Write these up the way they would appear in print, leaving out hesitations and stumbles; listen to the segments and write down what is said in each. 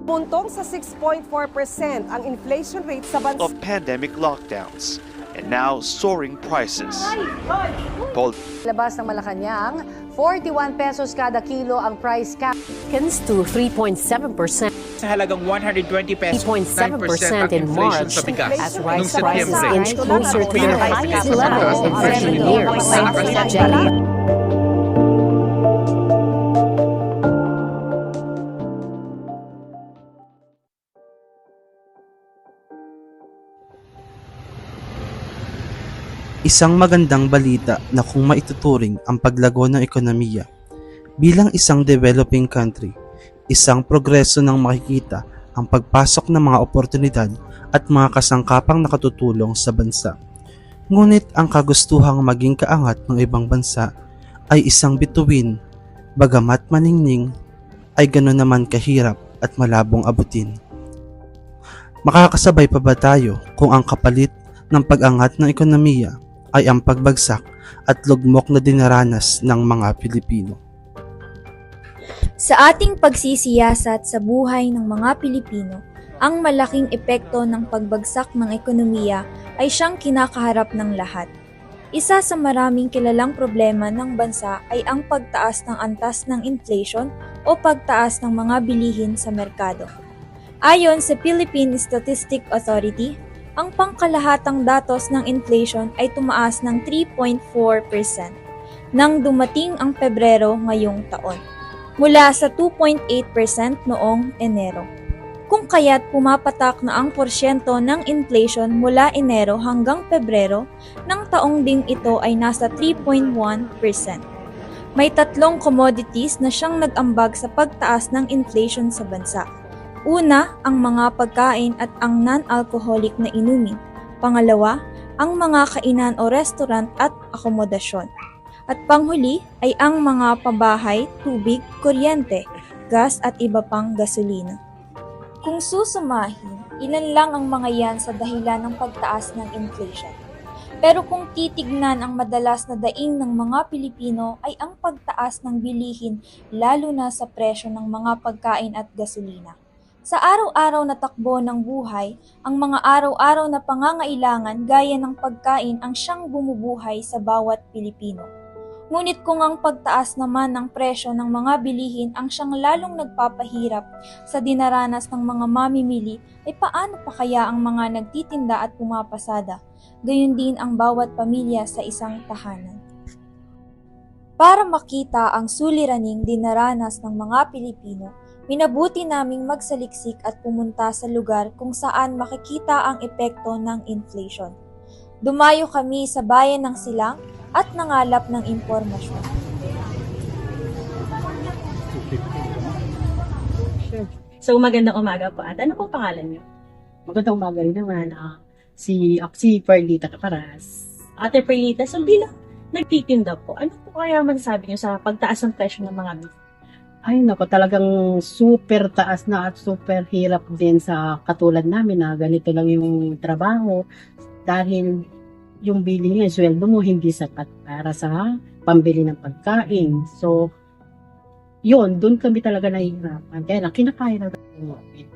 Buntong sa 6.4% ang inflation rate sa bansa. Of pandemic lockdowns and now soaring prices. Paul Labas ng Malacanang, 41 pesos kada kilo ang price cap. To 3.7%, Sa halagang 120 pesos, 3.7% 9% in ang inflation March, sa bigas. as Noong rice prices Setyembre, inch closer to their highest level in 30 years. Jenny. Isang magandang balita na kung maituturing ang paglago ng ekonomiya. Bilang isang developing country, isang progreso ng makikita ang pagpasok ng mga oportunidad at mga kasangkapang nakatutulong sa bansa. Ngunit ang kagustuhang maging kaangat ng ibang bansa ay isang bituin, bagamat maningning, ay gano'n naman kahirap at malabong abutin. Makakasabay pa ba tayo kung ang kapalit ng pag-angat ng ekonomiya ay ang pagbagsak at lugmok na dinaranas ng mga Pilipino? Sa ating pagsisiyasat sa buhay ng mga Pilipino, ang malaking epekto ng pagbagsak ng ekonomiya ay siyang kinakaharap ng lahat. Isa sa maraming kilalang problema ng bansa ay ang pagtaas ng antas ng inflation o pagtaas ng mga bilihin sa merkado. Ayon sa Philippine Statistic Authority, ang pangkalahatang datos ng inflation ay tumaas ng 3.4% nang dumating ang Pebrero ngayong taon, mula sa 2.8% noong Enero. Kung kaya't pumapatak na ang porsyento ng inflation mula Enero hanggang Pebrero ng taong ding ito ay nasa 3.1%. May tatlong commodities na siyang nag-ambag sa pagtaas ng inflation sa bansa. Una, ang mga pagkain at ang non-alcoholic na inumin. Pangalawa, ang mga kainan o restaurant at akomodasyon. At panghuli ay ang mga pabahay, tubig, kuryente, gas at iba pang gasolina. Kung susumahin, ilan lang ang mga yan sa dahilan ng pagtaas ng inflation. Pero kung titignan ang madalas na daing ng mga Pilipino ay ang pagtaas ng bilihin lalo na sa presyo ng mga pagkain at gasolina. Sa araw-araw na takbo ng buhay, ang mga araw-araw na pangangailangan gaya ng pagkain ang siyang bumubuhay sa bawat Pilipino. Ngunit kung ang pagtaas naman ng presyo ng mga bilihin ang siyang lalong nagpapahirap sa dinaranas ng mga mamimili, ay paano pa kaya ang mga nagtitinda at pumapasada, gayon din ang bawat pamilya sa isang tahanan? Para makita ang suliraning dinaranas ng mga Pilipino, minabuti naming magsaliksik at pumunta sa lugar kung saan makikita ang epekto ng inflation. Dumayo kami sa bayan ng Silang at nangalap ng impormasyon. So magandang umaga po at ano pong pangalan niyo? Magandang umaga rin naman. Si Perlita Caparas. Ate Perlita, so bilang nagtitinda po, ano po kaya masasabi niyo sa pagtaas ng presyo ng mga bilihin? Ay nako, talagang super taas na at super hirap din sa katulad namin na ganito lang yung trabaho dahil yung bilihin, sweldo mo hindi sapat para sa pambili ng pagkain. So, yun, doon kami talaga nahihirapan. Kaya lang, kinakaya na natin.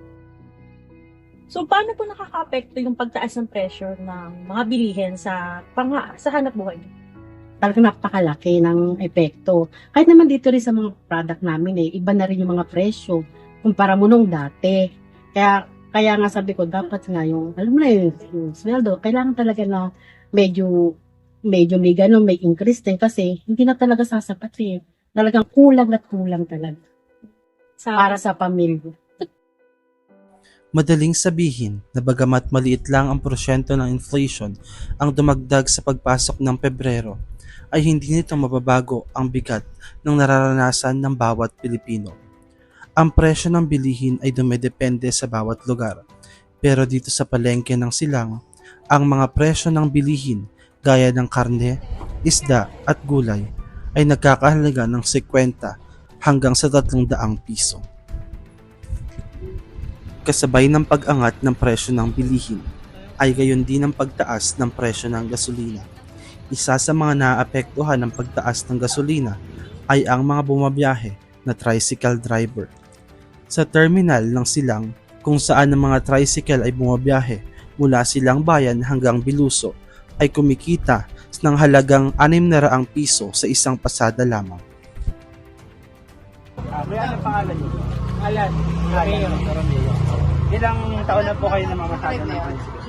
So paano po nakaka-apekto yung pagtaas ng presyo ng mga bilihin sa hanap buhay niyo? Talagang napakalaki ng epekto. Kahit naman dito rin sa mga product namin iba na rin yung mga presyo kumpara mo nung dati. Kaya nga sabi ko, dapat nga yung, alam mo na yung sweldo, kailangan talaga na medyo may ganun, may increase din kasi hindi na talaga sasapat Talagang kulang at kulang talaga para sa pamilya. Madaling sabihin na bagamat maliit lang ang porsyento ng inflation ang dumagdag sa pagpasok ng Pebrero, ay hindi nito mababago ang bigat ng nararanasan ng bawat Pilipino. Ang presyo ng bilihin ay dumedepende sa bawat lugar, pero dito sa palengke ng Silang, ang mga presyo ng bilihin gaya ng karne, isda at gulay ay nagkakahalaga ng 50 hanggang sa 300 piso. Kasabay ng pag-angat ng presyo ng bilihin ay gayon din ang pagtaas ng presyo ng gasolina. Isa sa mga naapektuhan ng pagtaas ng gasolina ay ang mga bumabiyahe na tricycle driver. sa terminal ng Silang kung saan ang mga tricycle ay bumabiyahe mula Silang Bayan hanggang Biluso ay kumikita ng halagang 600 piso sa isang pasada lamang. Kuya, ano pangalan niyo? Alan. Romeo. Ilang taon na po kayo namamasada ng tricycle?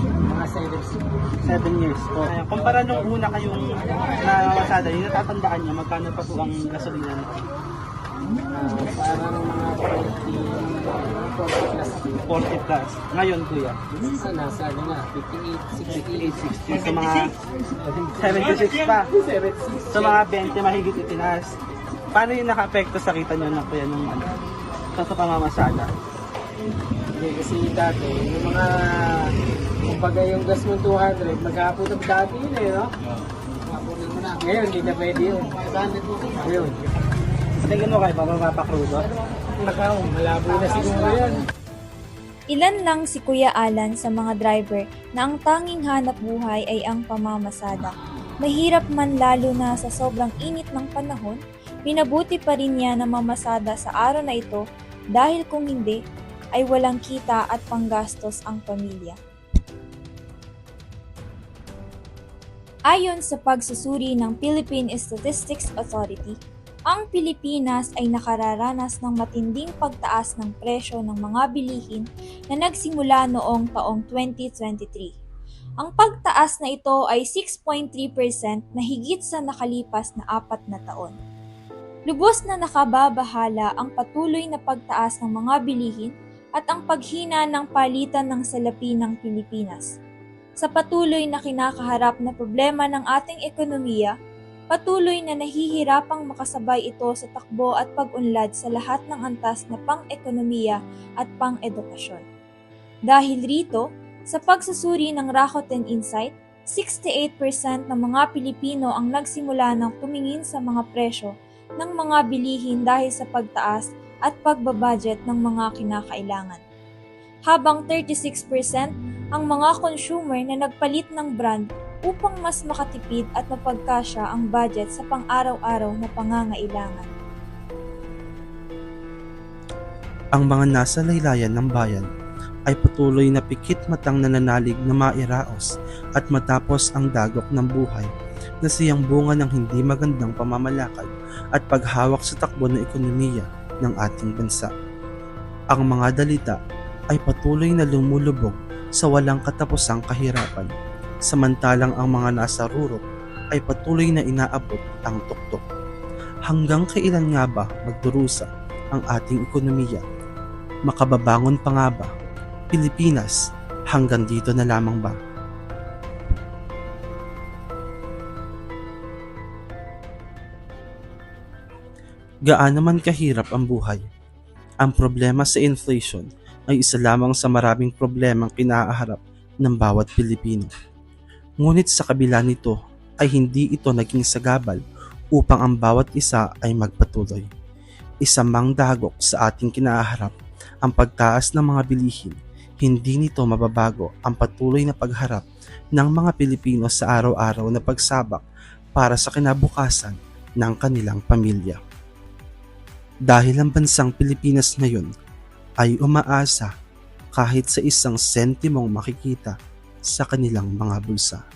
Mga 7 years po. Kumpara nung una kayong namamasada, yung natatandaan niyo, magkano pa po ang gasolina na? Parang mga 40 plus. Ngayon, kuya? Nasa 58, 60. So mga 76 pa. So mga 20 mahigit itinaas. Paano yung naka-apekto sa kita nyo na kuya nung sa pamamasada? Kasi dati, yung mga, kumbaga yung gas mo 200, magkakapunta dati yun no? Magkakapunta mo na. Ngayon, hindi na pwede yun. Ngayon. Tingin mo kayo, papapakrudo? Malabo na siguro yan. Ilan lang si Kuya Alan sa mga driver na ang tanging hanap buhay ay ang pamamasada. Mahirap man lalo na sa sobrang init ng panahon, pinabuti pa rin niya na mamasada sa araw na ito dahil kung hindi, ay walang kita at panggastos ang pamilya. Ayon sa pagsusuri ng Philippine Statistics Authority, ang Pilipinas ay nakararanas ng matinding pagtaas ng presyo ng mga bilihin na nagsimula noong taong 2023. Ang pagtaas na ito ay 6.3% na higit sa nakalipas na 4 na taon. Lubos na nakababahala ang patuloy na pagtaas ng mga bilihin at ang paghina ng palitan ng salapi ng Pilipinas. Sa patuloy na kinakaharap na problema ng ating ekonomiya, patuloy na nahihirapang makasabay ito sa takbo at pag-unlad sa lahat ng antas na pang-ekonomiya at pang-edukasyon. Dahil rito, sa pagsusuri ng Rakuten Insight, 68% ng mga Pilipino ang nagsimula ng tumingin sa mga presyo ng mga bilihin dahil sa pagtaas at pagbabudget ng mga kinakailangan. Habang 36% ang mga consumer na nagpalit ng brand upang mas makatipid at mapagkasya ang budget sa pang-araw-araw na pangangailangan. Ang mga nasa laylayan ng bayan ay patuloy na pikit matang nananalig na mairaos at matapos ang dagok ng buhay na siyang bunga ng hindi magandang pamamalakad at paghawak sa takbo ng ekonomiya ng ating bansa. Ang mga dalita ay patuloy na lumulubog sa walang katapusang kahirapan, samantalang ang mga nasa rurok ay patuloy na inaabot ang tuktok. Hanggang kailan nga ba magdurusa ang ating ekonomiya? Makababangon pa nga ba? Pilipinas, hanggang dito na lamang ba? Gaano man kahirap ang buhay, ang problema sa inflation ay isa lamang sa maraming problemang kinaaharap ng bawat Pilipino. Ngunit sa kabila nito ay hindi ito naging sagabal upang ang bawat isa ay magpatuloy. Isa mang dagok sa ating kinaaharap ang pagtaas ng mga bilihin, hindi nito mababago ang patuloy na pagharap ng mga Pilipino sa araw-araw na pagsabak para sa kinabukasan ng kanilang pamilya. Dahil ang bansang Pilipinas ngayon ay umaasa kahit sa isang sentimong makikita sa kanilang mga bulsa.